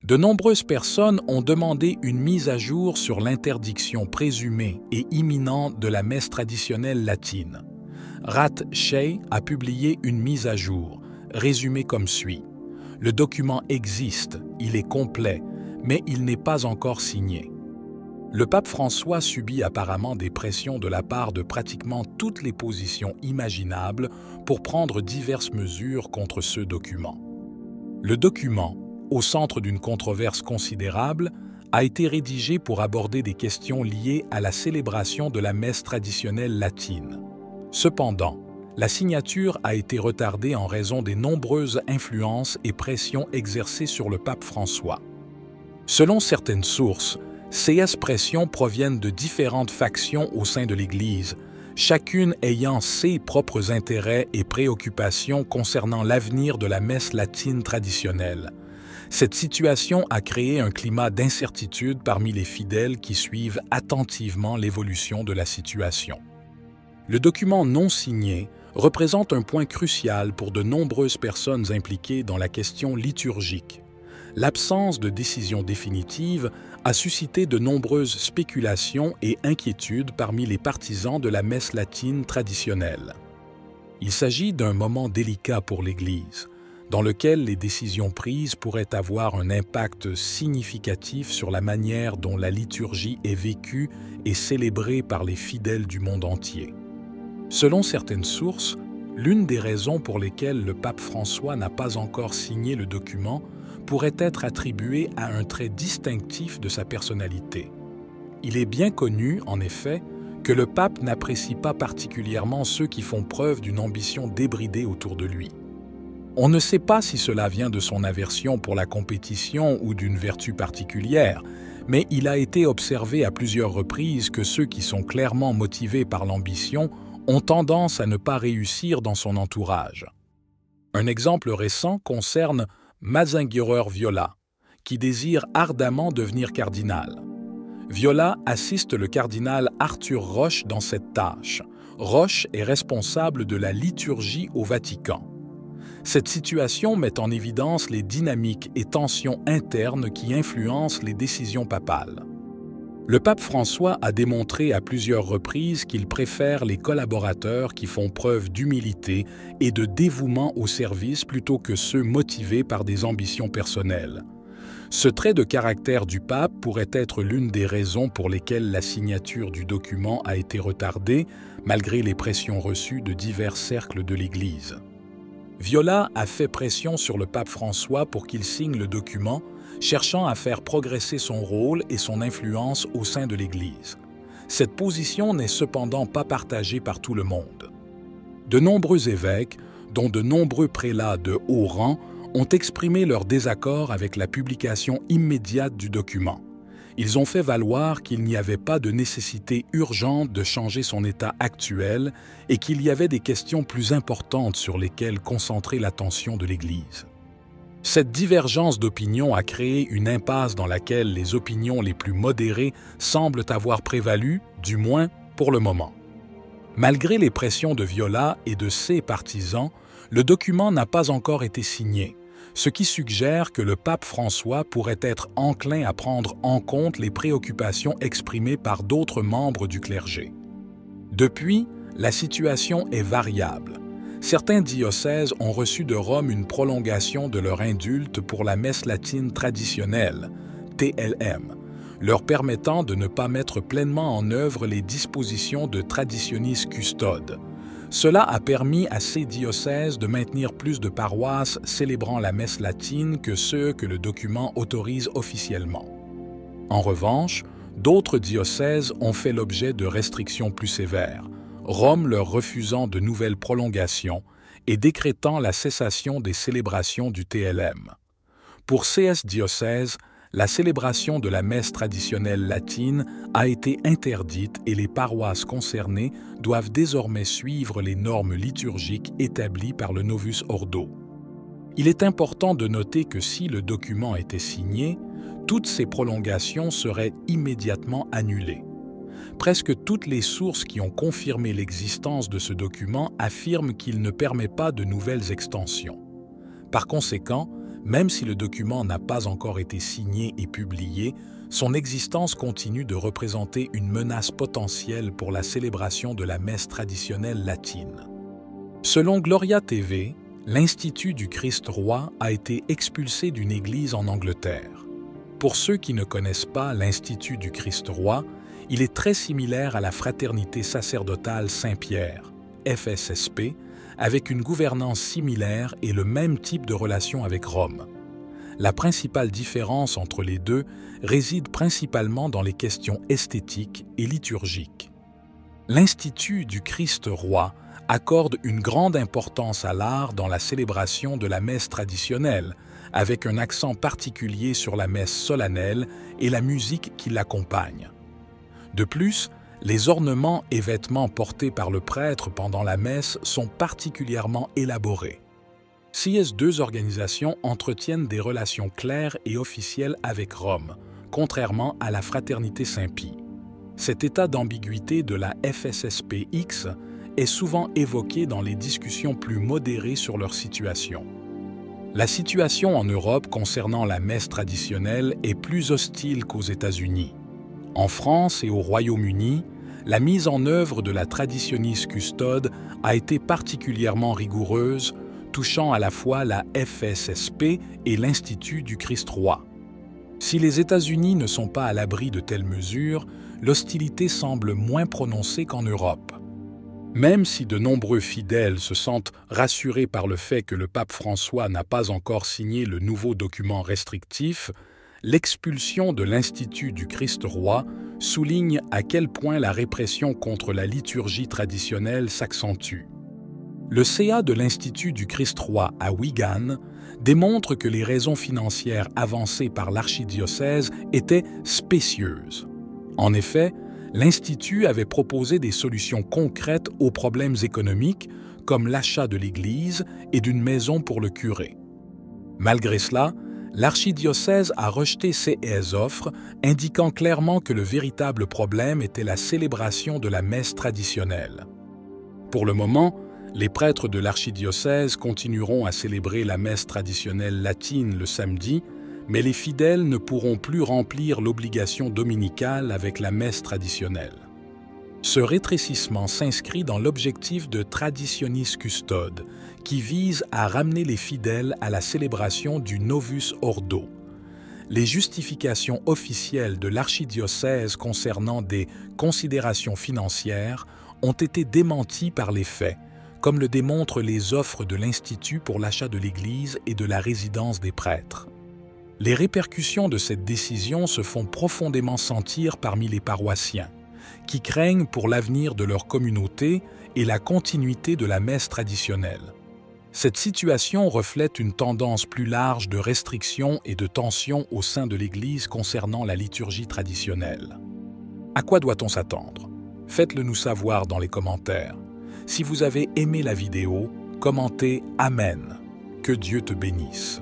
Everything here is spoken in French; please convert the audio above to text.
De nombreuses personnes ont demandé une mise à jour sur l'interdiction présumée et imminente de la messe traditionnelle latine. Rat Shea a publié une mise à jour, résumée comme suit. Le document existe, il est complet, mais il n'est pas encore signé. Le pape François subit apparemment des pressions de la part de pratiquement toutes les positions imaginables pour prendre diverses mesures contre ce document. Le document, au centre d'une controverse considérable, a été rédigé pour aborder des questions liées à la célébration de la messe traditionnelle latine. Cependant, la signature a été retardée en raison des nombreuses influences et pressions exercées sur le pape François. Selon certaines sources, ces pressions proviennent de différentes factions au sein de l'Église, chacune ayant ses propres intérêts et préoccupations concernant l'avenir de la messe latine traditionnelle. Cette situation a créé un climat d'incertitude parmi les fidèles qui suivent attentivement l'évolution de la situation. Le document non signé représente un point crucial pour de nombreuses personnes impliquées dans la question liturgique. L'absence de décision définitive a suscité de nombreuses spéculations et inquiétudes parmi les partisans de la messe latine traditionnelle. Il s'agit d'un moment délicat pour l'Église, dans lequel les décisions prises pourraient avoir un impact significatif sur la manière dont la liturgie est vécue et célébrée par les fidèles du monde entier. Selon certaines sources, l'une des raisons pour lesquelles le pape François n'a pas encore signé le document pourrait être attribuée à un trait distinctif de sa personnalité. Il est bien connu, en effet, que le pape n'apprécie pas particulièrement ceux qui font preuve d'une ambition débridée autour de lui. On ne sait pas si cela vient de son aversion pour la compétition ou d'une vertu particulière, mais il a été observé à plusieurs reprises que ceux qui sont clairement motivés par l'ambition ont tendance à ne pas réussir dans son entourage. Un exemple récent concerne Mazinguereur Viola, qui désire ardemment devenir cardinal. Viola assiste le cardinal Arthur Roche dans cette tâche. Roche est responsable de la liturgie au Vatican. Cette situation met en évidence les dynamiques et tensions internes qui influencent les décisions papales. Le pape François a démontré à plusieurs reprises qu'il préfère les collaborateurs qui font preuve d'humilité et de dévouement au service plutôt que ceux motivés par des ambitions personnelles. Ce trait de caractère du pape pourrait être l'une des raisons pour lesquelles la signature du document a été retardée, malgré les pressions reçues de divers cercles de l'Église. Viola a fait pression sur le pape François pour qu'il signe le document, cherchant à faire progresser son rôle et son influence au sein de l'Église. Cette position n'est cependant pas partagée par tout le monde. De nombreux évêques, dont de nombreux prélats de haut rang, ont exprimé leur désaccord avec la publication immédiate du document. Ils ont fait valoir qu'il n'y avait pas de nécessité urgente de changer son état actuel et qu'il y avait des questions plus importantes sur lesquelles concentrer l'attention de l'Église. Cette divergence d'opinion a créé une impasse dans laquelle les opinions les plus modérées semblent avoir prévalu, du moins pour le moment. Malgré les pressions de Viola et de ses partisans, le document n'a pas encore été signé, ce qui suggère que le pape François pourrait être enclin à prendre en compte les préoccupations exprimées par d'autres membres du clergé. Depuis, la situation est variable. Certains diocèses ont reçu de Rome une prolongation de leur indulte pour la messe latine traditionnelle, TLM, leur permettant de ne pas mettre pleinement en œuvre les dispositions de Traditionis Custode. Cela a permis à ces diocèses de maintenir plus de paroisses célébrant la messe latine que ceux que le document autorise officiellement. En revanche, d'autres diocèses ont fait l'objet de restrictions plus sévères, Rome leur refusant de nouvelles prolongations et décrétant la cessation des célébrations du TLM. Pour CS diocèses, la célébration de la messe traditionnelle latine a été interdite et les paroisses concernées doivent désormais suivre les normes liturgiques établies par le Novus Ordo. Il est important de noter que si le document était signé, toutes ces prolongations seraient immédiatement annulées. Presque toutes les sources qui ont confirmé l'existence de ce document affirment qu'il ne permet pas de nouvelles extensions. Par conséquent, Même si le document n'a pas encore été signé et publié, son existence continue de représenter une menace potentielle pour la célébration de la messe traditionnelle latine. Selon Gloria TV, l'Institut du Christ Roi a été expulsé d'une église en Angleterre. Pour ceux qui ne connaissent pas l'Institut du Christ Roi, il est très similaire à la Fraternité sacerdotale Saint-Pierre, FSSP, avec une gouvernance similaire et le même type de relation avec Rome. La principale différence entre les deux réside principalement dans les questions esthétiques et liturgiques. L'Institut du Christ Roi accorde une grande importance à l'art dans la célébration de la messe traditionnelle, avec un accent particulier sur la messe solennelle et la musique qui l'accompagne. De plus, les ornements et vêtements portés par le prêtre pendant la messe sont particulièrement élaborés. Ces deux organisations entretiennent des relations claires et officielles avec Rome, contrairement à la Fraternité Saint-Pie. Cet état d'ambiguïté de la FSSPX est souvent évoqué dans les discussions plus modérées sur leur situation. La situation en Europe concernant la messe traditionnelle est plus hostile qu'aux États-Unis. En France et au Royaume-Uni, la mise en œuvre de la Traditionis Custode a été particulièrement rigoureuse, touchant à la fois la FSSP et l'Institut du Christ Roi. Si les États-Unis ne sont pas à l'abri de telles mesures, l'hostilité semble moins prononcée qu'en Europe. Même si de nombreux fidèles se sentent rassurés par le fait que le pape François n'a pas encore signé le nouveau document restrictif, l'expulsion de l'Institut du Christ Roi souligne à quel point la répression contre la liturgie traditionnelle s'accentue. Le CA de l'Institut du Christ Roi à Wigan démontre que les raisons financières avancées par l'archidiocèse étaient spécieuses. En effet, l'Institut avait proposé des solutions concrètes aux problèmes économiques, comme l'achat de l'église et d'une maison pour le curé. Malgré cela, l'archidiocèse a rejeté ces offres, indiquant clairement que le véritable problème était la célébration de la messe traditionnelle. Pour le moment, les prêtres de l'archidiocèse continueront à célébrer la messe traditionnelle latine le samedi, mais les fidèles ne pourront plus remplir l'obligation dominicale avec la messe traditionnelle. Ce rétrécissement s'inscrit dans l'objectif de Traditionis Custode, qui vise à ramener les fidèles à la célébration du Novus Ordo. Les justifications officielles de l'archidiocèse concernant des considérations financières ont été démenties par les faits, comme le démontrent les offres de l'Institut pour l'achat de l'Église et de la résidence des prêtres. Les répercussions de cette décision se font profondément sentir parmi les paroissiens, qui craignent pour l'avenir de leur communauté et la continuité de la messe traditionnelle. Cette situation reflète une tendance plus large de restrictions et de tensions au sein de l'Église concernant la liturgie traditionnelle. À quoi doit-on s'attendre? Faites-le nous savoir dans les commentaires. Si vous avez aimé la vidéo, commentez « Amen ». Que Dieu te bénisse.